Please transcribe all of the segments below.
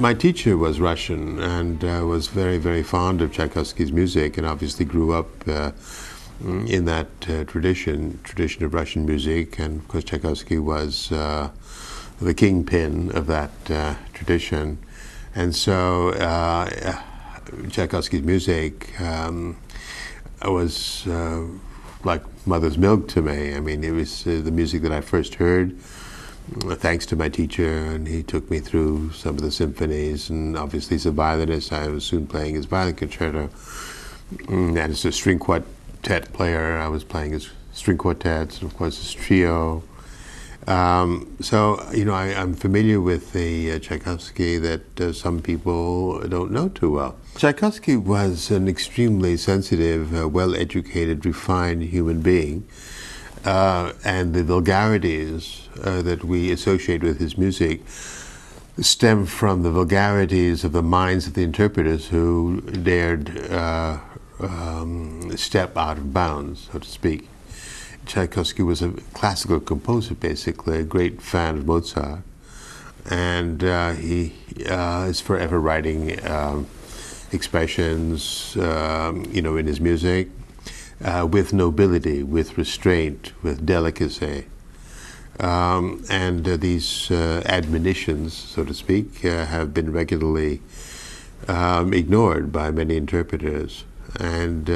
My teacher was Russian and was very, very fond of Tchaikovsky's music, and obviously grew up in that tradition of Russian music. And of course, Tchaikovsky was the kingpin of that tradition. And so Tchaikovsky's music was like mother's milk to me. I mean, it was the music that I first heard thanks to my teacher, and he took me through some of the symphonies. And obviously, as a violinist, I was soon playing his violin concerto. And as a string quartet player, I was playing his string quartets, and of course his trio. So, you know, I'm familiar with the Tchaikovsky that some people don't know too well. Tchaikovsky was an extremely sensitive, well-educated, refined human being. And the vulgarities that we associate with his music stem from the vulgarities of the minds of the interpreters who dared step out of bounds, so to speak. Tchaikovsky was a classical composer, basically, a great fan of Mozart, and he is forever writing expressions, you know, in his music. With nobility, with restraint, with delicacy. And these admonitions, so to speak, have been regularly ignored by many interpreters. And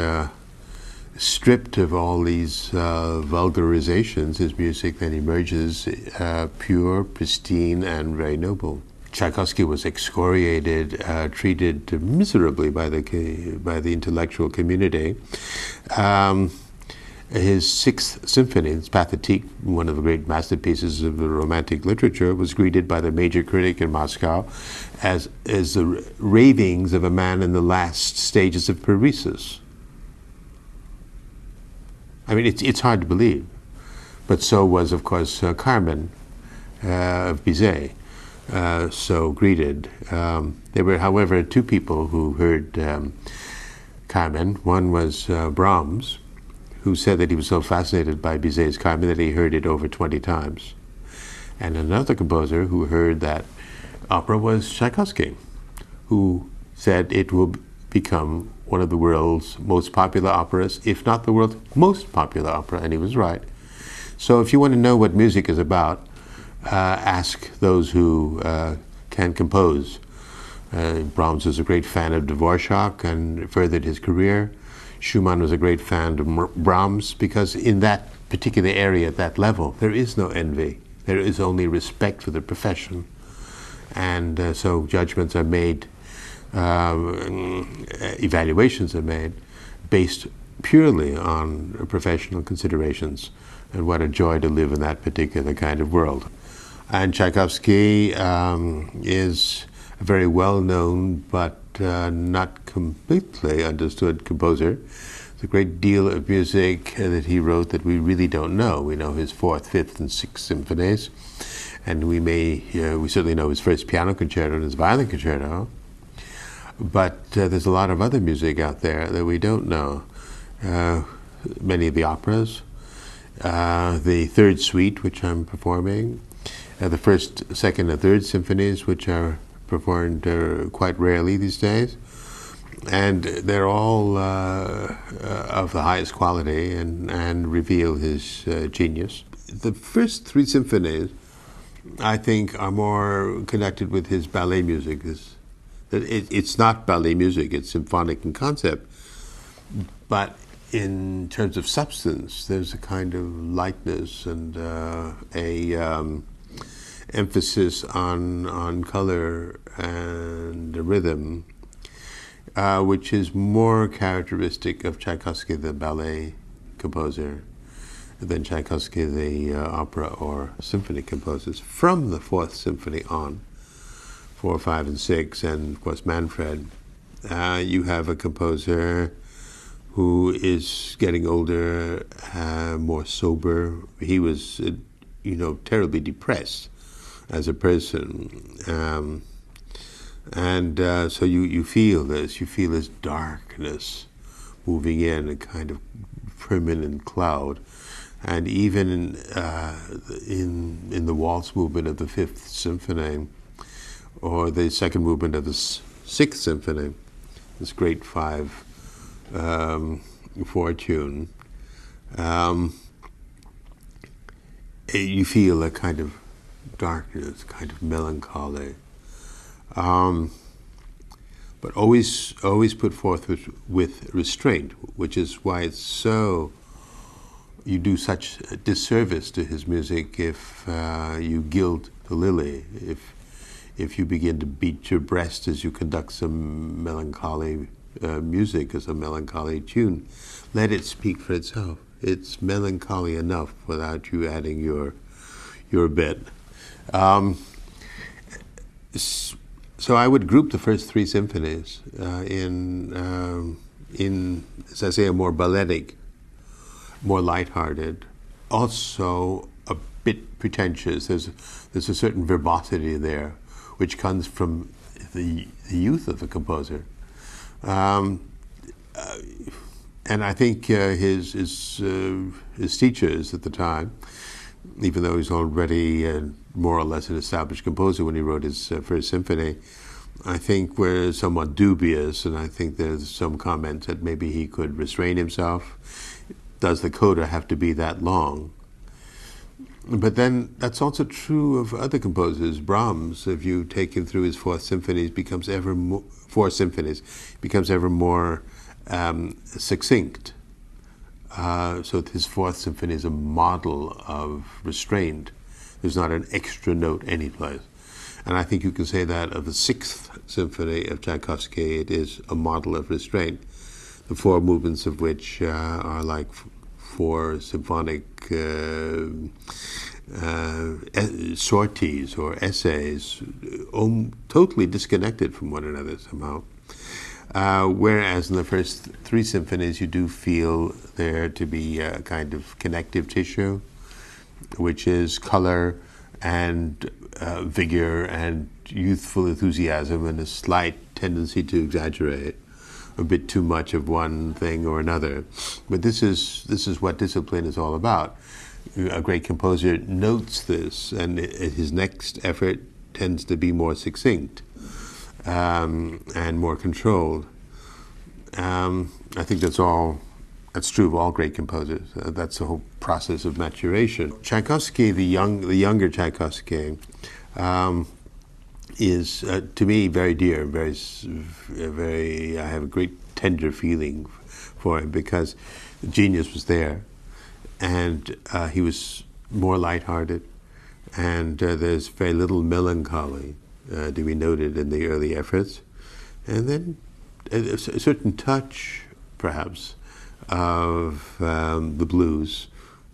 stripped of all these vulgarizations, his music then emerges pure, pristine, and very noble. Tchaikovsky was excoriated, treated miserably by the intellectual community. His Sixth Symphony, it's Pathétique, one of the great masterpieces of the Romantic literature, was greeted by the major critic in Moscow as the ravings of a man in the last stages of paresis. I mean, it's hard to believe, but so was, of course, Carmen of Bizet. So greeted. There were, however, two people who heard Carmen. One was Brahms, who said that he was so fascinated by Bizet's Carmen that he heard it over 20 times. And another composer who heard that opera was Tchaikovsky, who said it will become one of the world's most popular operas, if not the world's most popular opera, and he was right. So if you want to know what music is about, ask those who can compose. Brahms was a great fan of Dvorak and furthered his career. Schumann was a great fan of Brahms, because in that particular area, at that level, there is no envy. There is only respect for the profession. And so judgments are made, evaluations are made based purely on professional considerations. And what a joy to live in that particular kind of world. And Tchaikovsky is a very well-known but not completely understood composer. There's a great deal of music that he wrote that we really don't know. We know his Fourth, Fifth, and Sixth Symphonies, and we certainly know his first piano concerto and his violin concerto. But there's a lot of other music out there that we don't know. Many of the operas, the Third Suite, which I'm performing, the First, Second, and Third Symphonies, which are performed quite rarely these days. And they're all of the highest quality and reveal his genius. The first three symphonies, I think, are more connected with his ballet music. It's not ballet music, it's symphonic in concept. But in terms of substance, there's a kind of lightness and emphasis on color and the rhythm, which is more characteristic of Tchaikovsky, the ballet composer, than Tchaikovsky, the opera or symphony composers. From the Fourth Symphony on, 4, 5, and 6, and of course Manfred, you have a composer who is getting older, more sober. He was, you know, terribly depressed as a person. So you feel this. You feel this darkness moving in, a kind of permanent cloud. And even in the waltz movement of the Fifth Symphony, or the second movement of the Sixth Symphony, this great 5/4 tune, you feel a kind of darkness, kind of melancholy, but always put forth with restraint, which is why it's so. You do such a disservice to his music if you gild the lily, if you begin to beat your breast as you conduct some melancholy music or some melancholy tune. Let it speak for itself. It's melancholy enough without you adding your bit. So I would group the first three symphonies in, as I say, a more balletic, more lighthearted, also a bit pretentious. There's a certain verbosity there, which comes from the youth of the composer, and I think his teachers at the time, even though he's already more or less an established composer when he wrote his first symphony, I think were somewhat dubious, and I think there's some comment that maybe he could restrain himself. Does the coda have to be that long? But then that's also true of other composers. Brahms, if you take him through his four symphonies, becomes ever more succinct. So his fourth symphony is a model of restraint. There's not an extra note anyplace. And I think you can say that of the Sixth Symphony of Tchaikovsky, it is a model of restraint, the four movements of which are like four symphonic sorties or essays, totally disconnected from one another somehow. Whereas in the first three symphonies, you do feel there to be a kind of connective tissue, which is color and vigor and youthful enthusiasm and a slight tendency to exaggerate a bit too much of one thing or another. But this is what discipline is all about. A great composer notes this, and his next effort tends to be more succinct and more controlled. I think that's true of all great composers. That's the whole process of maturation. Tchaikovsky, the younger Tchaikovsky, is to me very dear, very. I have a great tender feeling for him because the genius was there, and he was more lighthearted, and there's very little melancholy to be noted in the early efforts, and then a certain touch, perhaps, of the blues,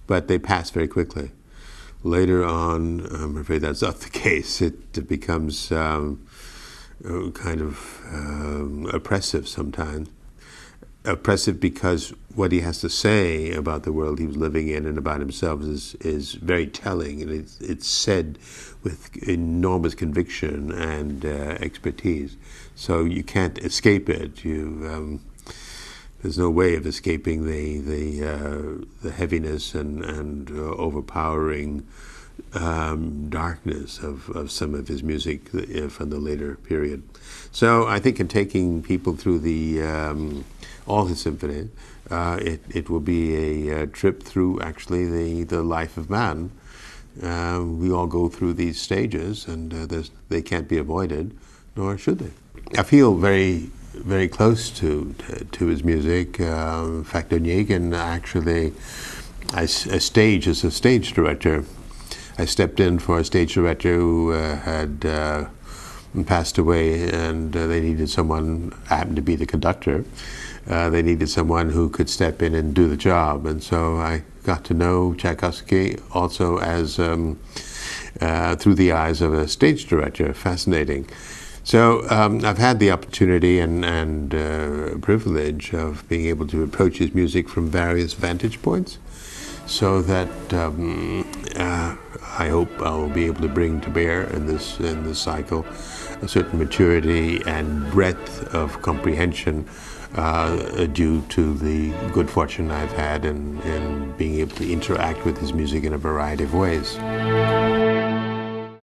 but they pass very quickly. Later on, I'm afraid that's not the case. It becomes kind of oppressive sometimes. Oppressive because what he has to say about the world he was living in and about himself is very telling, and it's said with enormous conviction and expertise. So you can't escape it. There's no way of escaping the heaviness and overpowering darkness of some of his music from the later period. So I think in taking people through all his symphonies, it will be a trip through actually the life of man. We all go through these stages, and they can't be avoided, nor should they. I feel very, very close to his music. In fact, Onegin actually, as a stage director, I stepped in for a stage director who had passed away, and they needed someone. I happened to be the conductor. They needed someone who could step in and do the job, and so I got to know Tchaikovsky also as through the eyes of a stage director. Fascinating. So I've had the opportunity and privilege of being able to approach his music from various vantage points, so that I hope I'll be able to bring to bear in this cycle a certain maturity and breadth of comprehension due to the good fortune I've had in being able to interact with his music in a variety of ways.